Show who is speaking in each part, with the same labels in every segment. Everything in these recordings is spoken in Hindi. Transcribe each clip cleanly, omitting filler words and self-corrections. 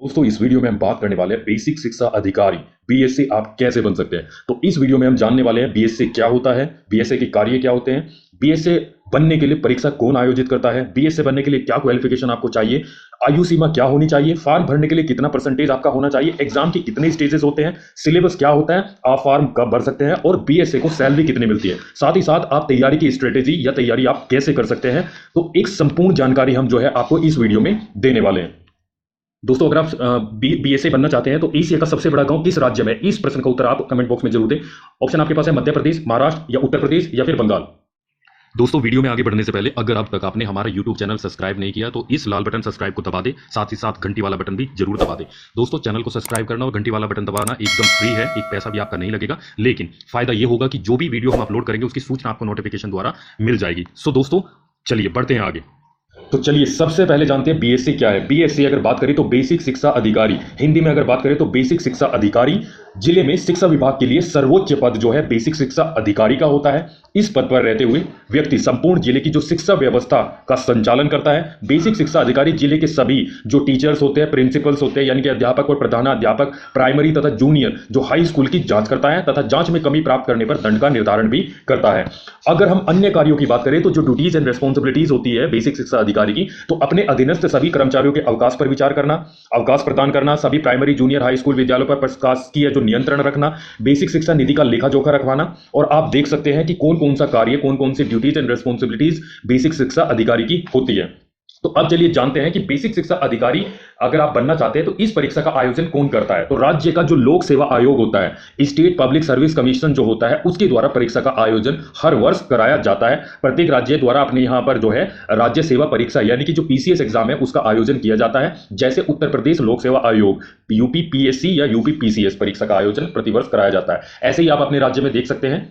Speaker 1: दोस्तों इस वीडियो में हम बात करने वाले हैं बेसिक शिक्षा अधिकारी बीएसए आप कैसे बन सकते हैं। तो इस वीडियो में हम जानने वाले हैं बीएसए क्या होता है, बीएसए के कार्य क्या होते हैं, बीएसए बनने के लिए परीक्षा कौन आयोजित करता है, बीएसए बनने के लिए क्या क्वालिफिकेशन आपको चाहिए, आयु सीमा क्या होनी चाहिए, फॉर्म भरने के लिए कितना परसेंटेज आपका होना चाहिए, एग्जाम के कितने स्टेजेस होते हैं, सिलेबस क्या होता है, आप फॉर्म कब भर सकते हैं और बीएसए को सैलरी कितनी मिलती है, साथ ही साथ आप तैयारी की स्ट्रेटेजी या तैयारी आप कैसे कर सकते हैं। तो एक संपूर्ण जानकारी हम जो है आपको इस वीडियो में देने वाले हैं। दोस्तों अगर आप बीएसए बनना चाहते हैं तो एशिया का सबसे बड़ा गांव किस राज्य में है, इस प्रश्न का उत्तर आप कमेंट बॉक्स में जरूर दें। ऑप्शन आपके पास है मध्य प्रदेश, महाराष्ट्र या उत्तर प्रदेश या फिर बंगाल। दोस्तों वीडियो में आगे बढ़ने से पहले अगर अब तक आपने हमारा YouTube चैनल सब्सक्राइब नहीं किया तो इस लाल बटन सब्सक्राइब को दबा दे, साथ ही साथ घंटी वाला बटन भी जरूर दबा दे। दोस्तों चैनल को सब्सक्राइब करना और घंटी वाला बटन दबाना एकदम फ्री है, एक पैसा भी आपका नहीं लगेगा, लेकिन फायदा यह होगा कि जो भी वीडियो हम अपलोड करेंगे उसकी सूचना आपको नोटिफिकेशन द्वारा मिल जाएगी। सो दोस्तों चलिए बढ़ते हैं आगे। तो चलिए सबसे पहले जानते हैं बीएससी क्या है। बीएससी अगर बात करें तो बेसिक शिक्षा अधिकारी, हिंदी में अगर बात करें तो बेसिक शिक्षा अधिकारी जिले में शिक्षा विभाग के लिए सर्वोच्च पद जो है बेसिक शिक्षा अधिकारी का होता है। इस पद पर रहते हुए व्यक्ति संपूर्ण जिले की जो शिक्षा व्यवस्था का संचालन करता है। बेसिक शिक्षा अधिकारी जिले के सभी जो टीचर्स होते हैं, प्रिंसिपल्स होते हैं यानी कि अध्यापक और प्रधानाध्यापक, प्राइमरी तथा जूनियर जो हाई स्कूल की जांच करता है तथा जांच में कमी प्राप्त करने पर दंड का निर्धारण भी करता है। अगर हम अन्य कार्यों की बात करें तो जो ड्यूटीज एंड रेस्पॉन्सिबिलिटीज होती है बेसिक शिक्षा अधिकारी की, तो अपने अधीनस्थ सभी कर्मचारियों के अवकाश पर विचार करना, अवकाश प्रदान करना, सभी प्राइमरी जूनियर हाई स्कूल विद्यालयों पर प्रशासकीय जो नियंत्रण रखना, बेसिक शिक्षा निधि का लेखा जोखा रखवाना। और आप देख सकते हैं कि कौन कौन सा कार्य, कौन कौन सी ड्यूटीज एंड रेस्पॉन्सिबिलिटीज बेसिक शिक्षा अधिकारी की होती है। तो अब चलिए जानते हैं कि बेसिक शिक्षा अधिकारी अगर आप बनना चाहते हैं तो इस परीक्षा का आयोजन कौन करता है। तो राज्य का जो लोक सेवा आयोग होता है, स्टेट पब्लिक सर्विस कमीशन जो होता है, उसके द्वारा परीक्षा का आयोजन हर वर्ष कराया जाता है। प्रत्येक राज्य द्वारा अपने यहां पर जो है राज्य सेवा परीक्षा यानी कि जो पीसीएस एग्जाम है उसका आयोजन किया जाता है। जैसे उत्तर प्रदेश लोक सेवा आयोग यूपी पीएससी या यूपी पीसीएस परीक्षा का आयोजन प्रतिवर्ष कराया जाता है। ऐसे ही आप अपने राज्य में देख सकते हैं।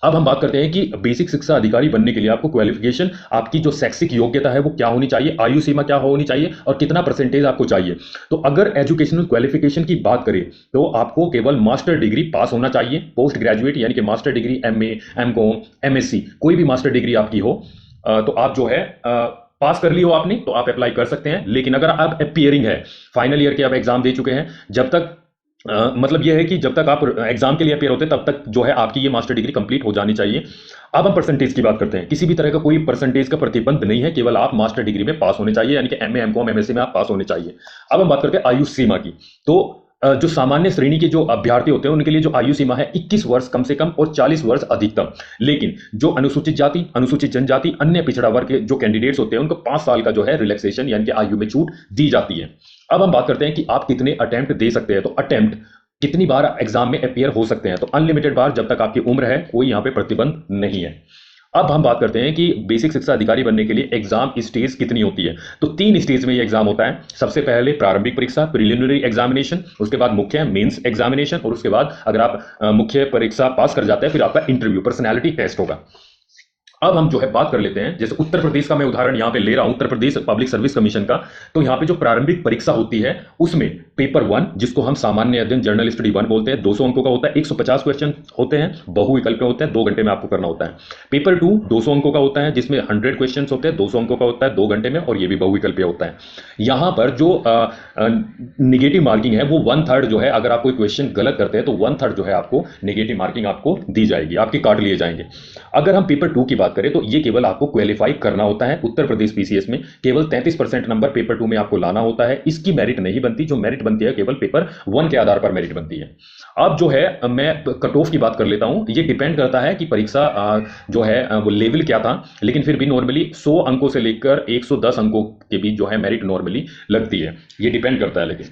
Speaker 1: अब हम बात करते हैं कि बेसिक शिक्षा अधिकारी बनने के लिए आपको क्वालिफिकेशन, आपकी जो शैक्षिक योग्यता है वो क्या होनी चाहिए, आयु सीमा क्या होनी चाहिए और कितना परसेंटेज आपको चाहिए। तो अगर एजुकेशनल क्वालिफिकेशन की बात करें तो आपको केवल मास्टर डिग्री पास होना चाहिए। पोस्ट ग्रेजुएट यानी कि master degree, MA, MCom, MSc, कोई भी मास्टर डिग्री आपकी हो तो आप जो है पास कर ली हो आपने तो आप अप्लाई कर सकते हैं। लेकिन अगर आप अपियरिंग है, फाइनल ईयर के आप एग्जाम दे चुके हैं, जब तक मतलब यह है कि जब तक आप एग्जाम के लिए अपेयर होते हैं तब तक जो है आपकी ये मास्टर डिग्री कंप्लीट हो जानी चाहिए। अब हम परसेंटेज की बात करते हैं। किसी भी तरह का कोई परसेंटेज का प्रतिबंध नहीं है, केवल आप मास्टर डिग्री में पास होने चाहिए यानी कि एमए, एमकॉम, एमएससी में आप पास होने चाहिए। अब हम बात करते हैं आयु सीमा की। तो जो सामान्य श्रेणी के जो अभ्यर्थी होते हैं उनके लिए जो आयु सीमा है 21 वर्ष कम से कम और 40 वर्ष अधिकतम। लेकिन जो अनुसूचित जाति, अनुसूचित जनजाति, अन्य पिछड़ा वर्ग के जो कैंडिडेट्स होते हैं उनको 5 साल का जो है रिलैक्सेशन यानी कि आयु में छूट दी जाती है। अब हम बात करते हैं कि आप कितने अटेम्प्ट दे सकते हैं। तो अटेम्प्ट कितनी बार एग्जाम में अपियर हो सकते हैं, तो अनलिमिटेड बार जब तक आपकी उम्र है, कोई यहां पे प्रतिबंध नहीं है। अब हम बात करते हैं कि बेसिक शिक्षा अधिकारी बनने के लिए एग्जाम स्टेज कितनी होती है। तो 3 स्टेज में ये एग्जाम होता है। सबसे पहले प्रारंभिक परीक्षा प्रिलिमिनरी एग्जामिनेशन, उसके बाद मुख्य मेंस एग्जामिनेशन और उसके बाद अगर आप मुख्य परीक्षा पास कर जाते हैं फिर आपका इंटरव्यू पर्सनैलिटी टेस्ट होगा। अब हम जो है बात कर लेते हैं, जैसे उत्तर प्रदेश का मैं उदाहरण यहां पे ले रहा हूं, Uttar Pradesh public service commission का। तो यहां पे जो प्रारंभिक परीक्षा होती है उसमें पेपर 1 जिसको हम सामान्य अध्ययन जनरल स्टडी 1 बोलते हैं, 200 अंकों का होता है, 150 क्वेश्चन होते हैं, बहुविकल्प होते हैं, 2 घंटे में आपको करना होता है। पेपर 2 200 अंकों का होता है जिसमें 100 क्वेश्चन होते हैं, 200 अंकों का होता है, 2 घंटे में, और ये भी बहुविकल्प होता है। यहां पर जो निगेटिव मार्किंग है वो 1/3 जो है, अगर आप कोई क्वेश्चन गलत करते हैं तो 1/3 जो है आपको निगेटिव मार्किंग आपको दी जाएगी, आपके काट लिए जाएंगे। अगर हम पेपर 2 की बात करें तो ये केवल आपको क्वालिफाई करना होता है। उत्तर प्रदेश पीसीएस में केवल 33% नंबर पेपर 2 में आपको लाना होता है। इसकी मेरिट नहीं बनती, जो मेरिट बनती है केवल पेपर 1 के आधार पर मेरिट बनती है। अब जो है मैं कट ऑफ की बात कर लेता हूं। ये डिपेंड करता है कि परीक्षा जो है वो लेवल क्या था, लेकिन फिर भी नॉर्मली 100 अंकों से लेकर 110 अंकों के बीच जो है मेरिट नॉर्मली लगती है, ये डिपेंड करता है। लेकिन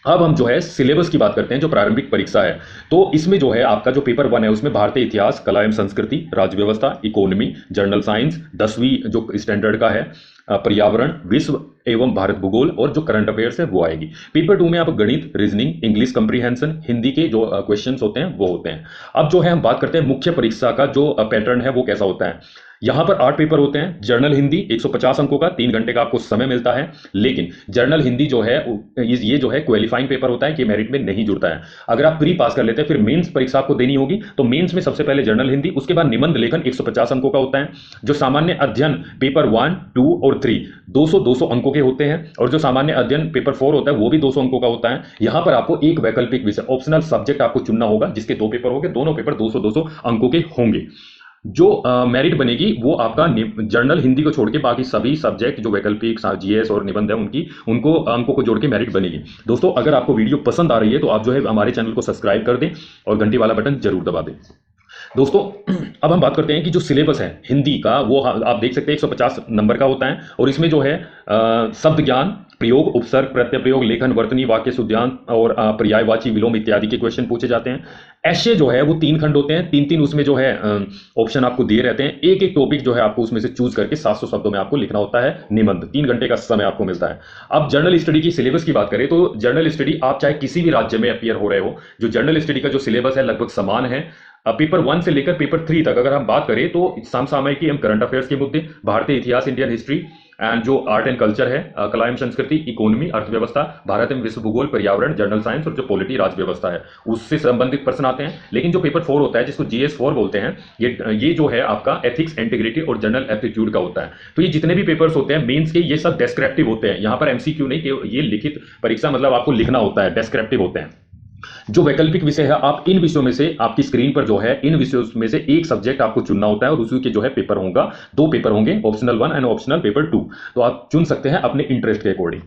Speaker 1: अब हम जो है सिलेबस की बात करते हैं। जो प्रारंभिक परीक्षा है तो इसमें जो है आपका जो पेपर 1 है उसमें भारतीय इतिहास, कला एवं संस्कृति, राज्य व्यवस्था, इकोनॉमी, जनरल साइंस, 10वीं जो स्टैंडर्ड का है, पर्यावरण, विश्व एवं भारत भूगोल और जो करंट अफेयर्स है वो आएगी। पेपर 2 में आप गणित, रीजनिंग, इंग्लिश कंप्रीहेंशन, हिंदी के जो क्वेश्चंस होते हैं वो होते हैं। अब जो है हम बात करते हैं मुख्य परीक्षा का जो पैटर्न है वो कैसा होता है। यहां पर 8 पेपर होते हैं। जर्नल हिंदी 150 अंकों का, 3 घंटे का आपको समय मिलता है। लेकिन जर्नल हिंदी जो है ये जो है क्वालिफाइंग पेपर होता है कि मेरिट में नहीं जुड़ता है। अगर आप प्री पास कर लेते हैं फिर मेंस परीक्षा आपको देनी होगी। तो मेंस में सबसे पहले जर्नल हिंदी, उसके बाद निबंध लेखन 150 अंकों का होता है। जो सामान्य अध्ययन पेपर 1, 2 और 3 200 अंकों के होते हैं। और जो सामान्य अध्ययन पेपर 4 होता है वो भी 200 अंकों का होता है। यहां पर आपको एक वैकल्पिक विषय ऑप्शनल सब्जेक्ट आपको चुनना होगा, जिसके 2 पेपर होंगे, दोनों पेपर 200 अंकों के होंगे। जो मेरिट बनेगी वो आपका जर्नल हिंदी को छोड़ के बाकी सभी सब्जेक्ट जो वैकल्पिक जीएस और निबंध है उनको अंकों को जोड़ के मेरिट बनेगी। दोस्तों, अगर आपको वीडियो पसंद आ रही है तो आप जो है हमारे चैनल को सब्सक्राइब कर दें और घंटी वाला बटन जरूर दबा दें। दोस्तों, अब हम बात करते हैं कि जो सिलेबस है हिंदी का वो आप देख सकते हैं 150 नंबर का होता है। और इसमें जो है शब्द ज्ञान, प्रयोग, उपसर्ग, प्रत्यय प्रयोग, लेखन, वर्तनी, वाक्य शुद्धांत और पर्यायवाची, विलोम इत्यादि के क्वेश्चन पूछे जाते हैं। ऐसे जो है वो 3 खंड होते हैं, 3-3 उसमें जो है ऑप्शन आपको दिए रहते हैं। एक एक टॉपिक जो है आपको उसमें से चूज करके 700 शब्दों में आपको लिखना होता है निबंध। 3 घंटे का समय आपको मिलता है। अब जर्नल स्टडी की सिलेबस की बात करें तो जर्नल स्टडी आप चाहे किसी भी राज्य में अपियर हो रहे हो, जो जर्नल स्टडी का जो सिलेबस है लगभग समान है। पेपर 1 से लेकर पेपर 3 तक अगर हम बात करें तो समसामयिक एवं करंट अफेयर्स के मुद्दे, भारतीय इतिहास, इंडियन हिस्ट्री एंड जो आर्ट एंड कल्चर है, कला एवं संस्कृति, इकोनॉमी, अर्थव्यवस्था, भारत एवं विश्व भूगोल, पर्यावरण, जनरल साइंस और जो पॉलिटी राज व्यवस्था है उससे संबंधित प्रश्न आते हैं। लेकिन जो पेपर 4 होता है जिसको जीएस 4 बोलते हैं, ये जो है आपका एथिक्स, इंटीग्रिटी और जनरल एप्टीट्यूड का होता है। तो ये जितने भी पेपर्स होते हैं मेंस के, ये सब डेस्क्रिप्टिव होते हैं। यहाँ पर एमसीक्यू नहीं, ये लिखित परीक्षा मतलब आपको लिखना होता है, डेस्क्रिप्टिव होते हैं। जो वैकल्पिक विषय है आप इन विषयों में से, आपकी स्क्रीन पर जो है इन विषयों में से एक सब्जेक्ट आपको चुनना होता है और उसी के जो है पेपर होगा, 2 पेपर होंगे, ऑप्शनल 1 एंड ऑप्शनल पेपर 2। तो आप चुन सकते हैं अपने इंटरेस्ट के अकॉर्डिंग।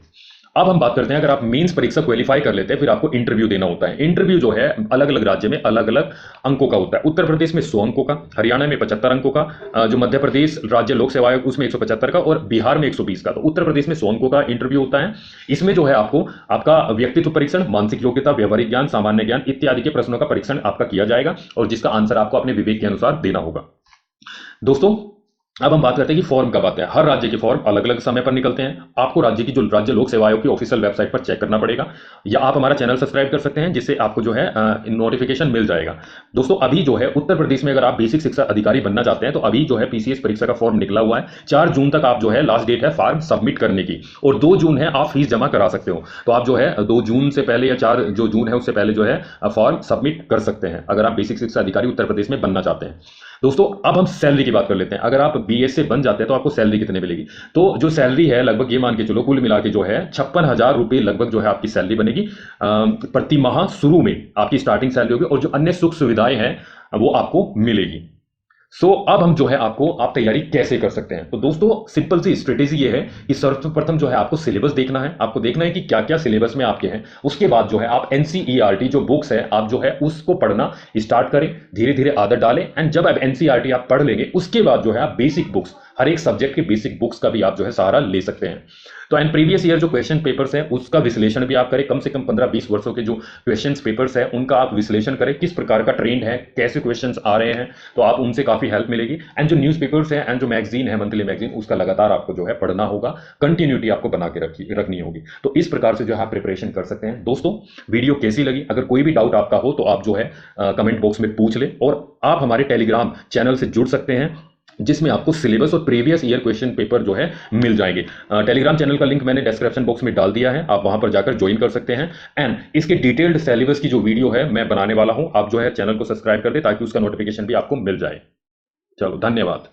Speaker 1: अब हम बात करते हैं, अगर आप मेंस परीक्षा क्वालिफाई कर लेते हैं फिर आपको इंटरव्यू देना होता है। इंटरव्यू जो है अलग अलग राज्य में अलग अलग अंकों का होता है। उत्तर प्रदेश में 100 अंकों का, हरियाणा में 75 अंकों का, जो मध्य प्रदेश राज्य लोक सेवा आयोग उसमें 175 का और बिहार में 120 का। तो उत्तर प्रदेश में 100 अंकों का इंटरव्यू होता है। इसमें जो है आपको आपका व्यक्तित्व परीक्षण, मानसिक योग्यता, व्यवहारिक ज्ञान, सामान्य ज्ञान इत्यादि के प्रश्नों का परीक्षण आपका किया जाएगा और जिसका आंसर आपको अपने विवेक के अनुसार देना होगा। दोस्तों, अब हम बात करते हैं कि फॉर्म कब आते हैं। हर राज्य के फॉर्म अलग अलग समय पर निकलते हैं। आपको राज्य की जो राज्य लोक सेवा आयोग की ऑफिशियल वेबसाइट पर चेक करना पड़ेगा, या आप हमारा चैनल सब्सक्राइब कर सकते हैं जिससे आपको जो है नोटिफिकेशन मिल जाएगा। दोस्तों, अभी जो है उत्तर प्रदेश में अगर आप बेसिक शिक्षा अधिकारी बनना चाहते हैं तो अभी जो है पीसीएस परीक्षा का फॉर्म निकला हुआ है। 4 जून तक आप जो है लास्ट डेट है फॉर्म सबमिट करने की, और 2 जून है आप फीस जमा करा सकते हो। तो आप जो है 2 जून से पहले या 4 जो जून है उससे पहले जो है फॉर्म सबमिट कर सकते हैं अगर आप बेसिक शिक्षा अधिकारी उत्तर प्रदेश में बनना चाहते हैं। दोस्तों, अब हम सैलरी की बात कर लेते हैं। अगर आप बीएस से बन जाते हैं तो आपको सैलरी कितने मिलेगी। तो जो सैलरी है लगभग ये मान के चलो कुल मिला के जो है 56,000 रुपये लगभग जो है आपकी सैलरी बनेगी प्रति माह। शुरू में आपकी स्टार्टिंग सैलरी होगी और जो अन्य सुख सुविधाएं हैं वो आपको मिलेगी। अब हम जो है आप तैयारी कैसे कर सकते हैं। तो दोस्तों, सिंपल सी स्ट्रेटेजी ये है कि सर्वप्रथम जो है आपको सिलेबस देखना है। आपको देखना है कि क्या क्या सिलेबस में आपके हैं। उसके बाद जो है आप एनसीईआरटी जो बुक्स है आप जो है उसको पढ़ना स्टार्ट करें, धीरे धीरे आदत डालें। एंड जब आप एनसीईआरटी आप पढ़ लेंगे उसके बाद जो है आप बेसिक बुक्स, हर एक सब्जेक्ट के बेसिक बुक्स का भी आप जो है सहारा ले सकते हैं। तो एंड प्रीवियस ईयर जो क्वेश्चन पेपर्स हैं उसका विश्लेषण भी आप करें। कम से कम 15-20 वर्षों के जो क्वेश्चन पेपर्स हैं उनका आप विश्लेषण करें, किस प्रकार का ट्रेंड है, कैसे क्वेश्चंस आ रहे हैं, तो आप उनसे काफी हेल्प मिलेगी। एंड जो न्यूज पेपर्स है एंड जो मैगजीन है, मंथली मैगजीन, उसका लगातार आपको जो है पढ़ना होगा, कंटिन्यूटी आपको बना के रखनी होगी। तो इस प्रकार से जो है प्रिपरेशन कर सकते हैं। दोस्तों, वीडियो कैसी लगी, अगर कोई भी डाउट आपका हो तो आप जो है कमेंट बॉक्स में पूछ ले, और आप हमारे टेलीग्राम चैनल से जुड़ सकते हैं जिसमें आपको सिलेबस और प्रीवियस ईयर क्वेश्चन पेपर जो है मिल जाएंगे। टेलीग्राम चैनल का लिंक मैंने डिस्क्रिप्शन बॉक्स में डाल दिया है, आप वहां पर जाकर ज्वाइन कर सकते हैं। एंड इसके डिटेल्ड सिलेबस की जो वीडियो है मैं बनाने वाला हूं, आप जो है चैनल को सब्सक्राइब कर दे ताकि उसका नोटिफिकेशन भी आपको मिल जाए। चलो, धन्यवाद।